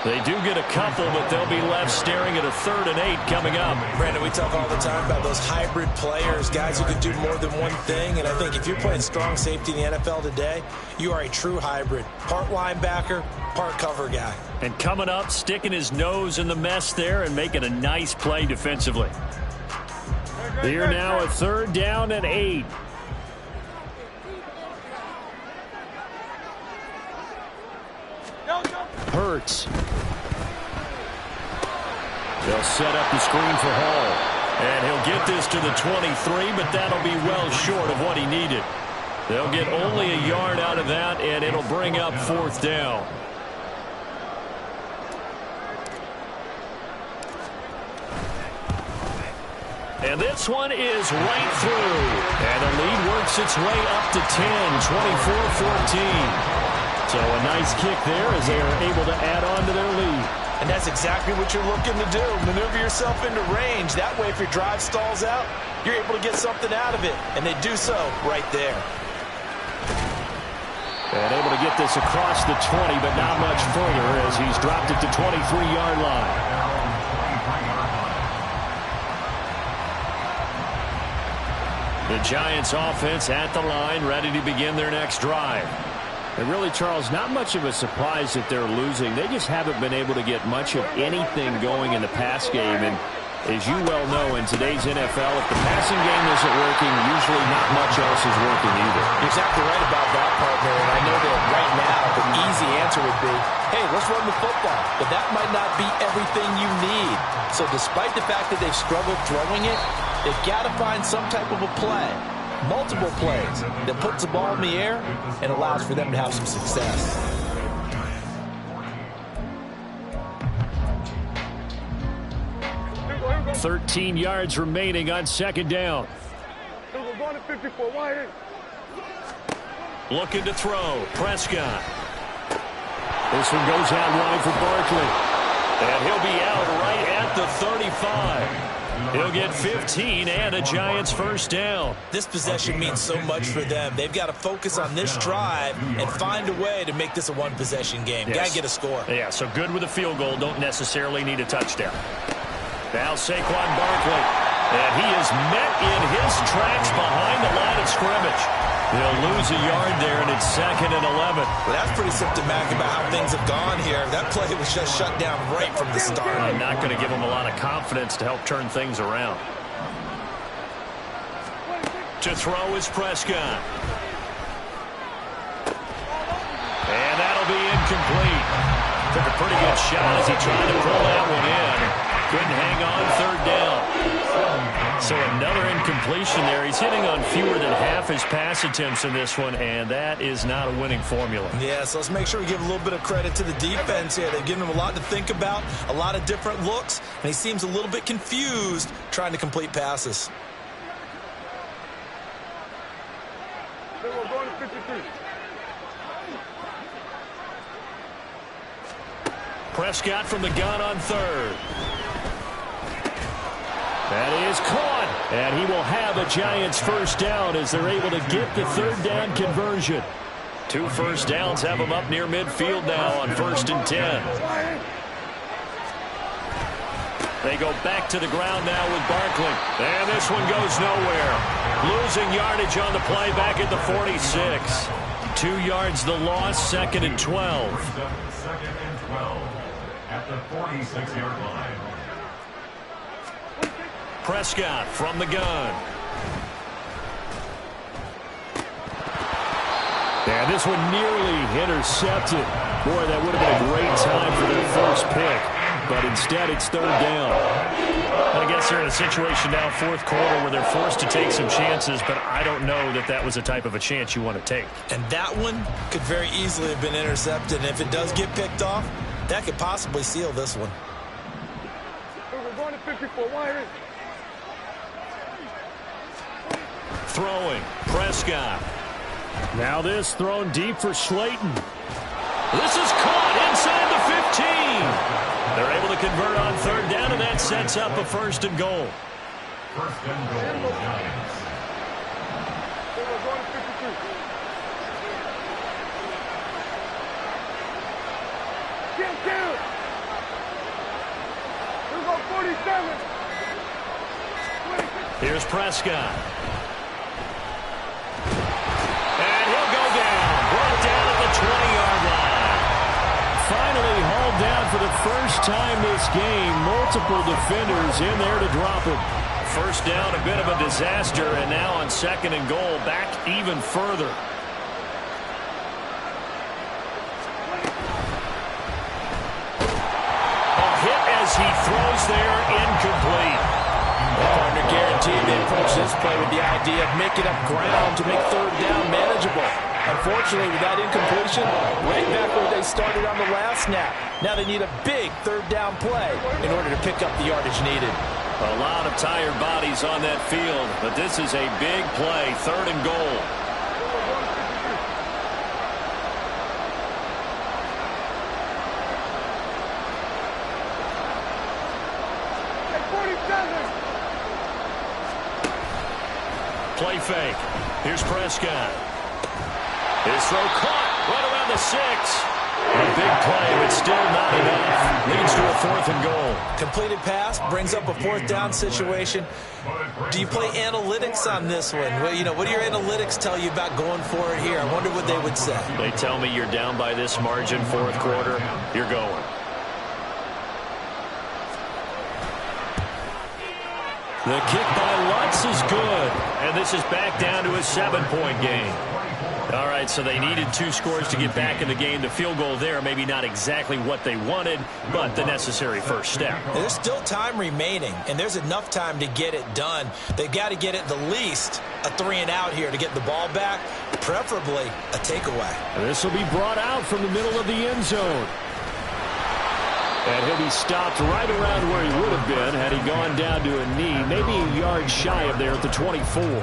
They do get a couple, but they'll be left staring at a 3rd and 8 coming up. Brandon, we talk all the time about those hybrid players, guys who can do more than one thing. And I think if you're playing strong safety in the NFL today, you are a true hybrid. Part linebacker, part cover guy. And coming up, sticking his nose in the mess there and making a nice play defensively. Here now a 3rd down and 8. Hurts. They'll set up the screen for Hall. And he'll get this to the 23, but that'll be well short of what he needed. They'll get only a yard out of that, and it'll bring up 4th down. And this one is right through. And the lead works its way up to 10, 24-14. So a nice kick there as they are able to add on to their lead. And that's exactly what you're looking to do. Maneuver yourself into range. That way, if your drive stalls out, you're able to get something out of it. And they do so right there. And able to get this across the 20, but not much further as he's dropped it to 23-yard line. The Giants offense at the line, ready to begin their next drive. And really, Charles, not much of a surprise that they're losing. They just haven't been able to get much of anything going in the pass game. And as you well know, in today's NFL, if the passing game isn't working, usually not much else is working either. You're exactly right about that, partner. And I know that right now the easy answer would be, hey, let's run the football. But that might not be everything you need. So despite the fact that they've struggled throwing it, they've got to find some type of a play. Multiple plays that puts the ball in the air and allows for them to have some success. Here we go. 13 yards remaining on 2nd down. Here we go. Going to 54. Wide in. Looking to throw. Prescott. This one goes out wide for Barkley. And he'll be out right at the 35. He'll get 15 and a Giants 1st down. This possession means so much for them. They've got to focus on this drive and find a way to make this a one-possession game. Yes. Got to get a score. Yeah, so good with a field goal. Don't necessarily need a touchdown. Now Saquon Barkley. And he is met in his tracks behind the line of scrimmage. They'll lose a yard there, and it's 2nd and 11. Well, that's pretty symptomatic about how things have gone here. That play was just shut down right from the start. Not going to give them a lot of confidence to help turn things around. To throw is Prescott. And that'll be incomplete. Took a pretty good shot as he tried to pull that one in. Couldn't hang on, third down. So another incompletion there. He's hitting on fewer than half his pass attempts in this one, and that is not a winning formula. Yeah, so let's make sure we give a little bit of credit to the defense here. They've given him a lot to think about, a lot of different looks, and he seems a little bit confused trying to complete passes. They were going to 53. Prescott from the gun on third. That is caught, and he will have a Giants first down as they're able to get the third down conversion. 2 first downs have them up near midfield now on 1st and 10. They go back to the ground now with Barkley, and this one goes nowhere. Losing yardage on the play back at the 46. 2 yards the loss, 2nd and 12. Second and 12 at the 46-yard line. Prescott from the gun. And this one nearly intercepted. Boy, that would have been a great time for their first pick. But instead, it's third down. And I guess they're in a situation now, 4th quarter, where they're forced to take some chances, but I don't know that that was the type of a chance you want to take. And that one could very easily have been intercepted. And if it does get picked off, that could possibly seal this one. We're going to 54. Why is Throwing, Prescott. Now this thrown deep for Slayton. This is caught inside the 15. They're able to convert on third down, and that sets up a 1st and goal. 1st and goal, Giants. They were going to 53. Kill. We're going 47. Here's Prescott. And he'll go down. Brought down at the 20-yard line. Finally hauled down for the first time this game. Multiple defenders in there to drop him. First down, a bit of a disaster, and now on 2nd and goal, back even further. A hit as he throws there, incomplete. The partner guaranteed they approach this play with the idea of making up ground to make third down manageable. Unfortunately, with that incompletion, right back where they started on the last snap. Now they need a big third down play in order to pick up the yardage needed. A lot of tired bodies on that field, but this is a big play, 3rd and goal. Play fake. Here's Prescott. His throw caught right around the 6. A big play, but still not enough. Leads to a 4th and goal. Completed pass brings up a 4th down situation. Do you play analytics on this one? Well, what do your analytics tell you about going for it here? I wonder what they would say. They tell me you're down by this margin, 4th quarter. You're going. The kick by Lutz is good, and this is back down to a 7-point game. All right, so they needed 2 scores to get back in the game. The field goal there, maybe not exactly what they wanted, but the necessary first step. There's still time remaining, and there's enough time to get it done. They've got to get at the least a 3-and-out here to get the ball back, preferably a takeaway. This will be brought out from the middle of the end zone. And he'll be stopped right around where he would have been had he gone down to a knee, maybe a yard shy of there at the 24.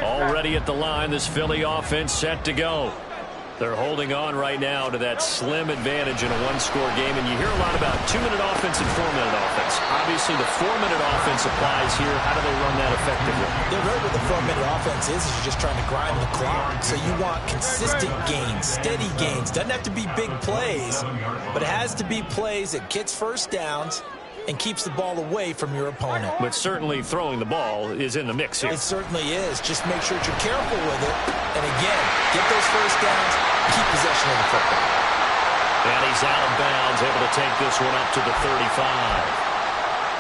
Already at the line, this Philly offense set to go. They're holding on right now to that slim advantage in a 1-score game, and you hear a lot about 2-minute offense and 4-minute offense. Obviously, the 4-minute offense applies here. How do they run that effectively? They're right what the 4-minute offense is you're just trying to grind the clock. So you want consistent gains, steady gains. Doesn't have to be big plays, but it has to be plays that gets first downs and keeps the ball away from your opponent. But certainly throwing the ball is in the mix here. It certainly is. Just make sure that you're careful with it. And again, get those first downs, keep possession of the football. And he's out of bounds, able to take this one up to the 35.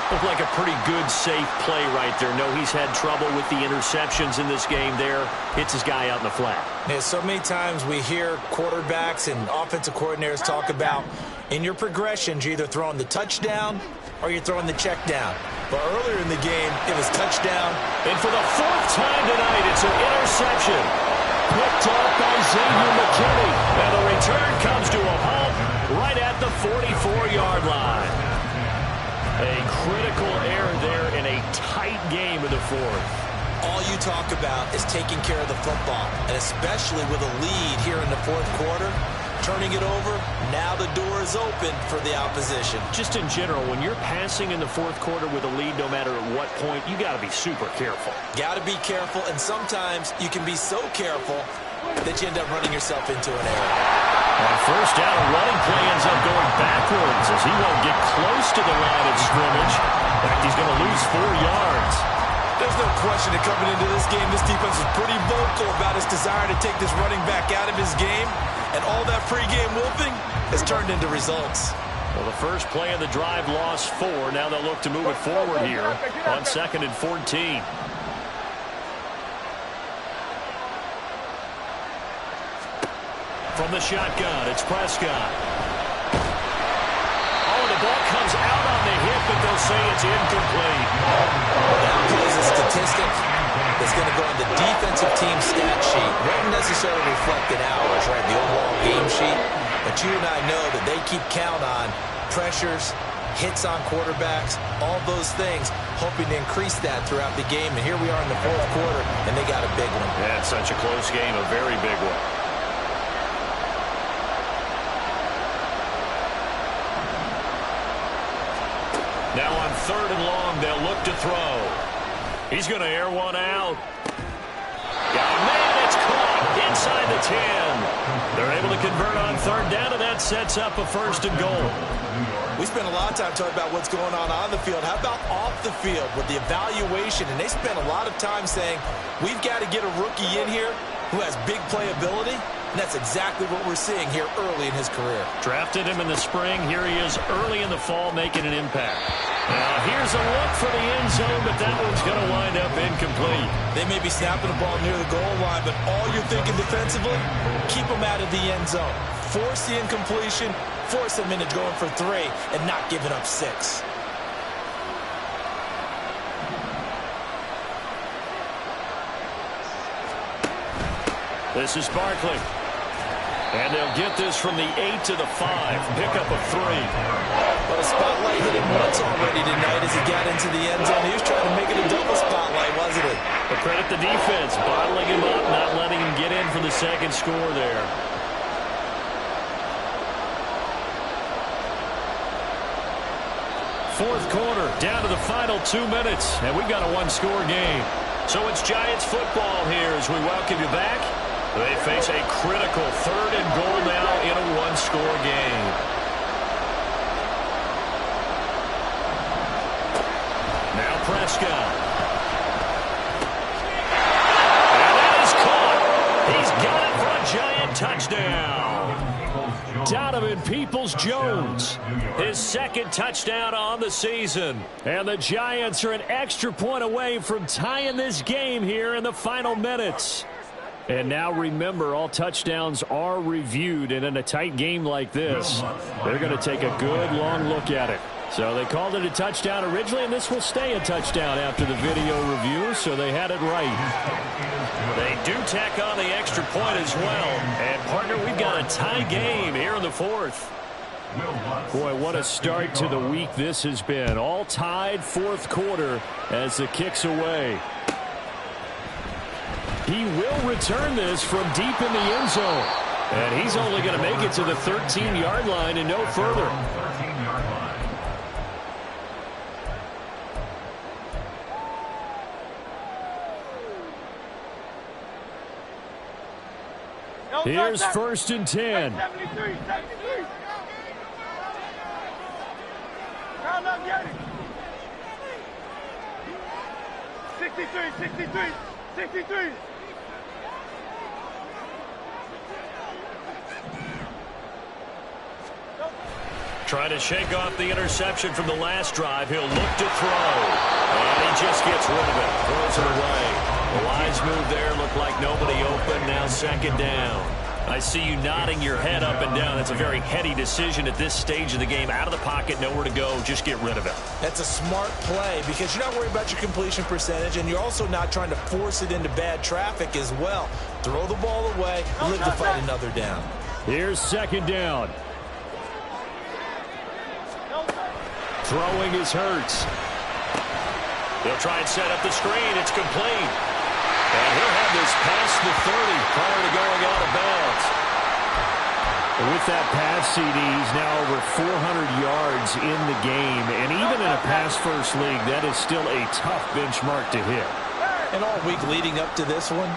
Looked like a pretty good, safe play right there. No, he's had trouble with the interceptions in this game there. Hits his guy out in the flat. Yeah, so many times we hear quarterbacks and offensive coordinators talk about in your progressions, you're either throwing the touchdown or you're throwing the check down. But earlier in the game, it was touchdown. And for the fourth time tonight, it's an interception. Picked off by Xavier McKinney. And the return comes to a halt right at the 44-yard line. A critical error there in a tight game in the fourth. All you talk about is taking care of the football, and especially with a lead here in the fourth quarter, turning it over, now the door is open for the opposition. Just in general, when you're passing in the fourth quarter with a lead, no matter at what point, you got to be super careful. Got to be careful, and sometimes you can be so careful that you end up running yourself into an error. On first down, a running play ends up going backwards as he won't get close to the line of scrimmage. In fact, he's going to lose 4 yards. There's no question that coming into this game, this defense is pretty vocal about its desire to take this running back out of his game. And all that pregame wolfing has turned into results. Well, the first play of the drive lost 4. Now they'll look to move it forward here on 2nd and 14. From the shotgun, it's Prescott. Oh, the ball comes out on the hip, but they'll say it's incomplete. That plays a statistic that's going to go on the defensive team stat sheet. Won't necessarily reflect in ours, right, the overall game sheet. But you and I know that they keep count on pressures, hits on quarterbacks, all those things, hoping to increase that throughout the game. And here we are in the fourth quarter, and they got a big one. Yeah, it's such a close game, a very big one. Now on 3rd and long, they'll look to throw. He's going to air one out. Man, it's caught inside the 10. They're able to convert on 3rd down, and that sets up a 1st and goal. We spent a lot of time talking about what's going on the field. How about off the field with the evaluation? And they spent a lot of time saying, we've got to get a rookie in here who has big playability. And that's exactly what we're seeing here early in his career. Drafted him in the spring. Here he is early in the fall making an impact. Now here's a look for the end zone, but that one's going to wind up incomplete. They may be snapping the ball near the goal line, but all you're thinking defensively, keep them out of the end zone. Force the incompletion, force them into going for 3, and not giving up 6. This is Barkley. And they'll get this from the 8 to the 5. Pick up of 3. But a spotlight hit him once already tonight as he got into the end zone. He was trying to make it a double spotlight, wasn't it? But credit the defense, bottling him up, not letting him get in for the 2nd score there. Fourth quarter, down to the final 2 minutes, and we've got a 1-score game. So it's Giants football here as we welcome you back. They face a critical 3rd and goal now in a 1-score game. Now Prescott. And that is caught. He's got it for a Giant touchdown. Donovan Peoples-Jones, his 2nd touchdown on the season. And the Giants are an extra point away from tying this game here in the final minutes. And now remember, all touchdowns are reviewed, and in a tight game like this, they're going to take a good long look at it. So they called it a touchdown originally, and this will stay a touchdown after the video review, so they had it right. They do tack on the extra point as well. And, partner, we've got a tie game here in the 4th. Boy, what a start to the week this has been. All tied 4th quarter as the kick's away. He will return this from deep in the end zone. And he's only going to make it to the 13-yard line and no further. Here's 1st and 10. 73. Round up, get it. 63. Trying to shake off the interception from the last drive. He'll look to throw. And he just gets rid of it. Throws it away. The wise move there. Looked like nobody open. Now second down. I see you nodding your head up and down. That's a very heady decision at this stage of the game. Out of the pocket, nowhere to go. Just get rid of it. That's a smart play because you're not worried about your completion percentage, and you're also not trying to force it into bad traffic as well. Throw the ball away, live to fight another down. Here's second down. Throwing is Hurts. They'll try and set up the screen. It's complete. And he'll have this past the 30 prior to going out of bounds. And with that pass, CD, he's now over 400 yards in the game. And even in a pass-first league, that is still a tough benchmark to hit. And all week leading up to this one,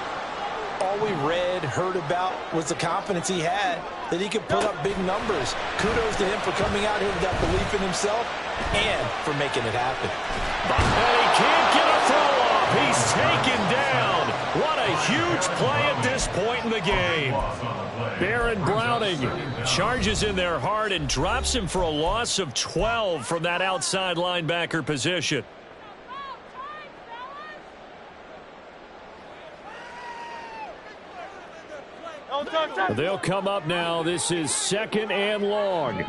all we read, heard about was the confidence he had that he could put up big numbers. Kudos to him for coming out here with that belief in himself and for making it happen. And he can't get a throw off. He's taken down. What a huge play at this point in the game. Baron Browning charges in there hard and drops him for a loss of 12 from that outside linebacker position. They'll come up now. This is second and long.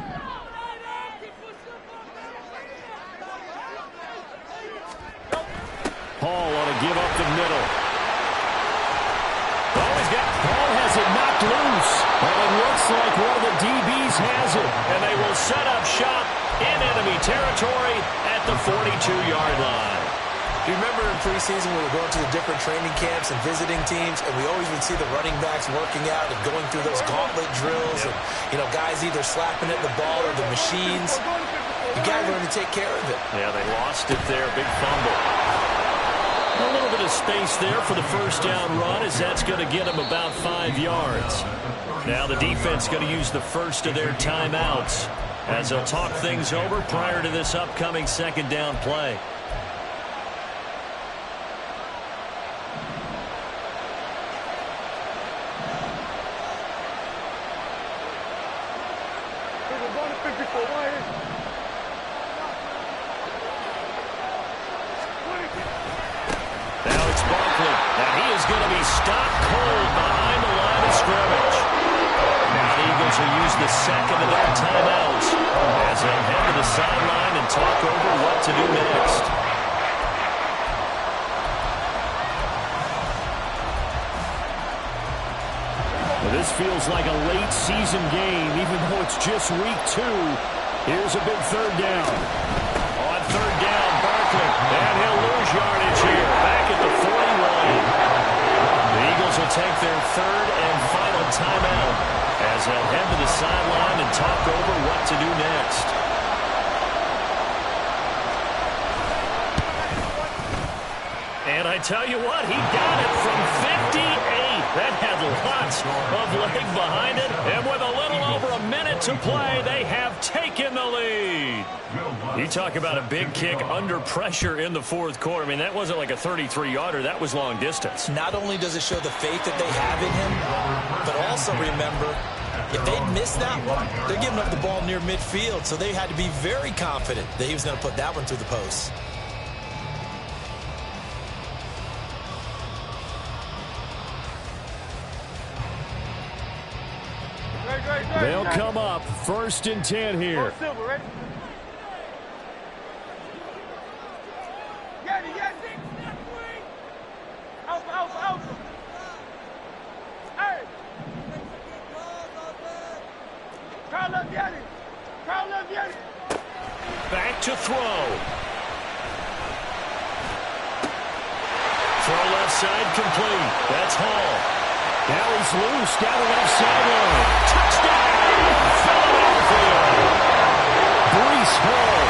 Hall on a give up the middle. Hall has it knocked loose. And it looks like one of the DBs has it. And they will set up shop in enemy territory at the 42-yard line. Do you remember in preseason when we were going to the different training camps and visiting teams, and we always would see the running backs working out and going through those gauntlet drills, and, you know, guys either slapping at the ball or the machines. You got to learn to take care of it. Yeah, they lost it there. Big fumble. A little bit of space there for the first down run, as that's going to get them about 5 yards. Now the defense going to use the first of their timeouts as they'll talk things over prior to this upcoming second down play. Second of their timeouts as they'll head to the sideline and talk over what to do next. Well, this feels like a late season game, even though it's just week 2. Here's a big third down. On third down, Barkley, and he'll lose yardage here, back at the 41. The Eagles will take their third and final timeout as they'll head to the sideline and talk over what to do next. And I tell you what, he got it from 58. That had lots of leg behind it. And with a little over a minute to play, they have taken the lead. You talk about a big kick under pressure in the fourth quarter. I mean, that wasn't like a 33-yarder. That was long distance. Not only does it show the faith that they have in him, but also remember, if they'd missed that one, they're giving up the ball near midfield, so they had to be very confident that he was going to put that one through the post. They'll come up first and 10 here. Back to throw. Throw left side complete. That's Hall. Now he's loose down the left sideline. Touchdown, Philadelphia. Breece Hall,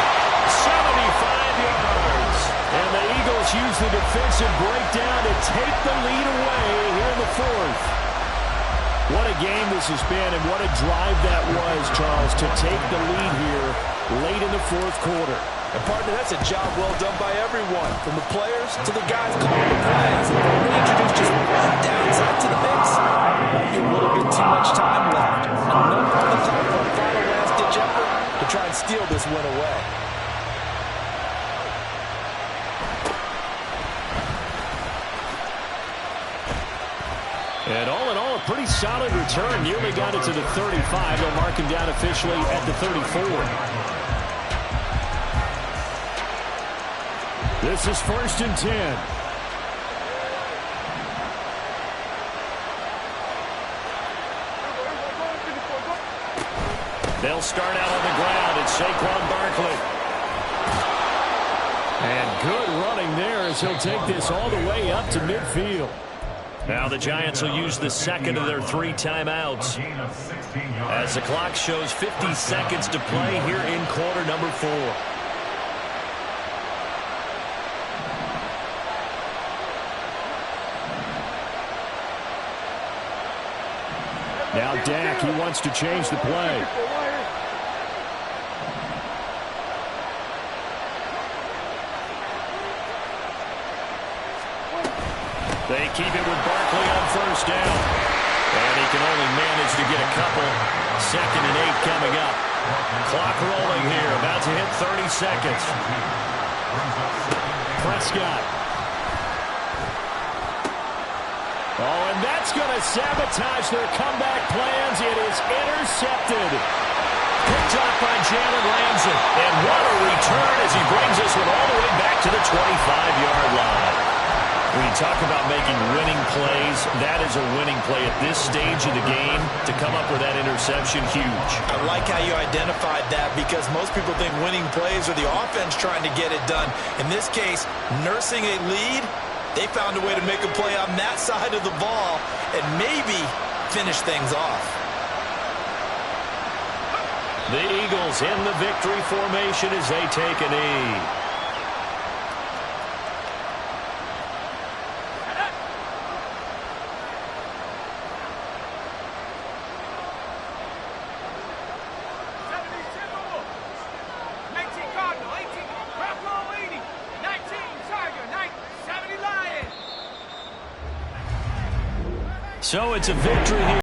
75 yards. And the Eagles use the defensive breakdown to take the lead away here in the fourth. What a game this has been, and what a drive that was, Charles, to take the lead here late in the fourth quarter. And partner, that's a job well done by everyone, from the players to the guys calling the plays. We introduced just one downside to the mix. A little bit too much time left. Enough on the clock for a final last-ditch effort to try and steal this win away. And all in all, a pretty solid return. Nearly got it to the 35. They'll mark him down officially at the 34. This is 1st and 10. They'll start out on the ground. It's Saquon Barkley. And good running there as he'll take this all the way up to midfield. Now the Giants will use the second of their 3 timeouts as the clock shows 50 seconds to play here in quarter number 4. Now Dak, he wants to change the play. They keep it with Barkley on 1st down. And he can only manage to get a couple. 2nd and 8 coming up. Clock rolling here. About to hit 30 seconds. Prescott. Oh, and that's going to sabotage their comeback plans. It is intercepted. Picked off by Jalen Ramsey. And what a return as he brings us all the way back to the 25-yard line. When you talk about making winning plays, that is a winning play at this stage of the game. To come up with that interception, huge. I like how you identified that because most people think winning plays are the offense trying to get it done. In this case, nursing a lead, they found a way to make a play on that side of the ball and maybe finish things off. The Eagles in the victory formation as they take a knee. So it's a victory here.